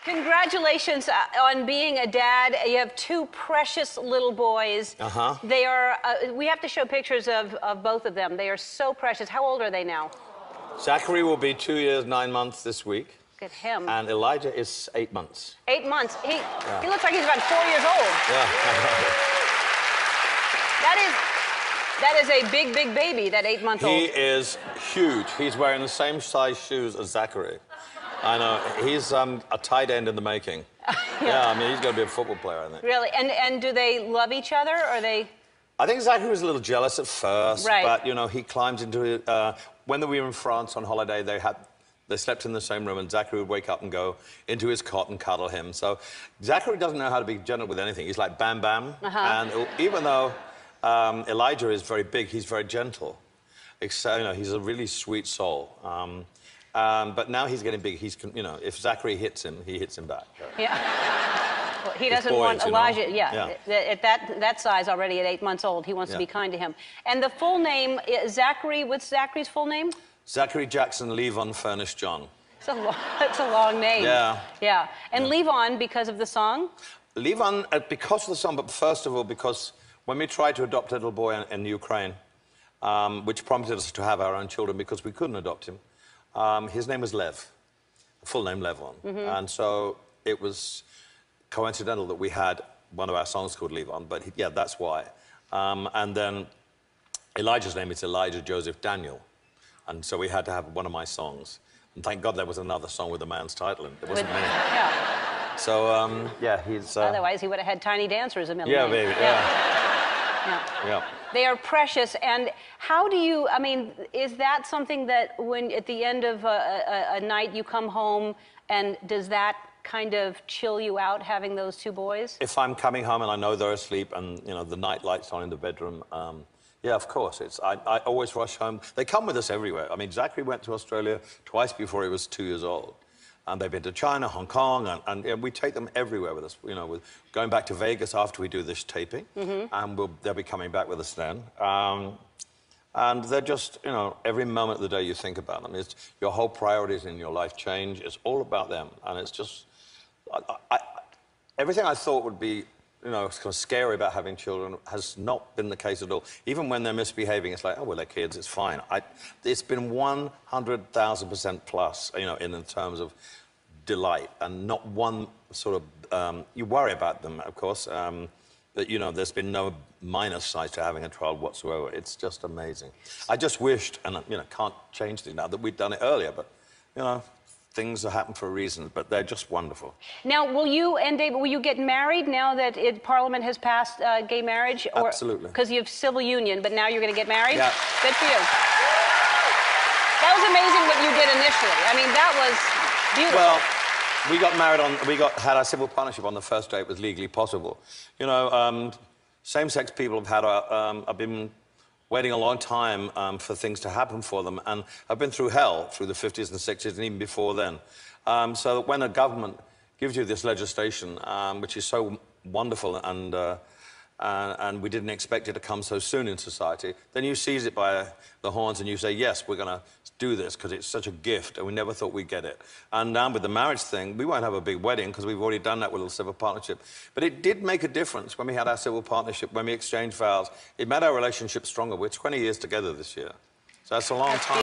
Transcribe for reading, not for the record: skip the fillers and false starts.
Congratulations on being a dad. You have two precious little boys. They are, we have to show pictures of both of them. They are so precious. How old are they now? Zachary will be 2 years, 9 months this week. Look at him. And Elijah is 8 months. 8 months. He looks like he's about 4 years old. Yeah. That is a big, big baby, that 8-month-old. He is huge. He's wearing the same size shoes as Zachary. I know. He's a tight end in the making. Yeah, I mean, he's going to be a football player, I think. Really? And do they love each other, or are they... I think Zachary was a little jealous at first, right. But, you know, he climbed into it. When we were in France on holiday, they slept in the same room, and Zachary would wake up and go into his cot and cuddle him. So Zachary doesn't know how to be gentle with anything. He's like bam, bam. And even though Elijah is very big, he's very gentle. You know, he's a really sweet soul. But now he's getting big. You know, if Zachary hits him, he hits him back. Yeah. Well, he doesn't want Elijah. You know? At that size already, at 8 months old, he wants to be kind to him. And the full name, Zachary. What's Zachary's full name? Zachary Jackson Levon Furnish John. It's a long name. Yeah. Yeah. And Levon because of the song. Levon because of the song, but first of all because when we tried to adopt a little boy in Ukraine, which prompted us to have our own children because we couldn't adopt him. His name was Lev, full name Levon. And so it was coincidental that we had one of our songs called Levon, but yeah, that's why. And then Elijah's name is Elijah Joseph Daniel. And so we had to have one of my songs. And thank God there was another song with a man's title in it. It wasn't me. Yeah. So, yeah, he's... Otherwise, he would have had Tiny Dancer as a middle name. Yeah, baby, Yeah. They are precious. And how do you, I mean, is that something that when at the end of a night you come home, and does that kind of chill you out having those two boys? If I'm coming home and I know they're asleep and, you know, the night light's on in the bedroom, yeah, of course. I always rush home. They come with us everywhere. I mean, Zachary went to Australia twice before he was 2 years old. And they've been to China, Hong Kong, and we take them everywhere with us. You know, we're going back to Vegas after we do this taping, and they'll be coming back with us then. And they're just, you know, every moment of the day you think about them. Your whole priorities in your life change. It's all about them, and it's just... everything I thought would be, you know, kind of scary about having children has not been the case at all. Even when they're misbehaving, it's like, oh, well, they're kids, it's fine. It's been 100,000% plus, you know, in terms of delight, and not one sort of... you worry about them, of course, but, you know, there's been no minus side to having a child whatsoever. It's just amazing. I just wished, and, you know, can't change it now, that we'd done it earlier, but, you know... Things that happen for a reason, but they're just wonderful. Now, will you and David, will you get married now that Parliament has passed gay marriage? Or, absolutely. Because you have civil union, but now you're going to get married? Yeah. Good for you. That was amazing what you did initially. I mean, that was beautiful. Well, we got married had our civil partnership on the first day it was legally possible. You know, same-sex people have been waiting a long time for things to happen for them, and I've been through hell through the 50s and 60s and even before then. So that when a government gives you this legislation, which is so wonderful and we didn't expect it to come so soon in society, then you seize it by the horns and you say, yes, we're going to do this because it's such a gift and we never thought we'd get it. And now with the marriage thing, we won't have a big wedding because we've already done that with a little civil partnership. But it did make a difference when we had our civil partnership, when we exchanged vows. It made our relationship stronger. We're 20 years together this year. So that's a long time.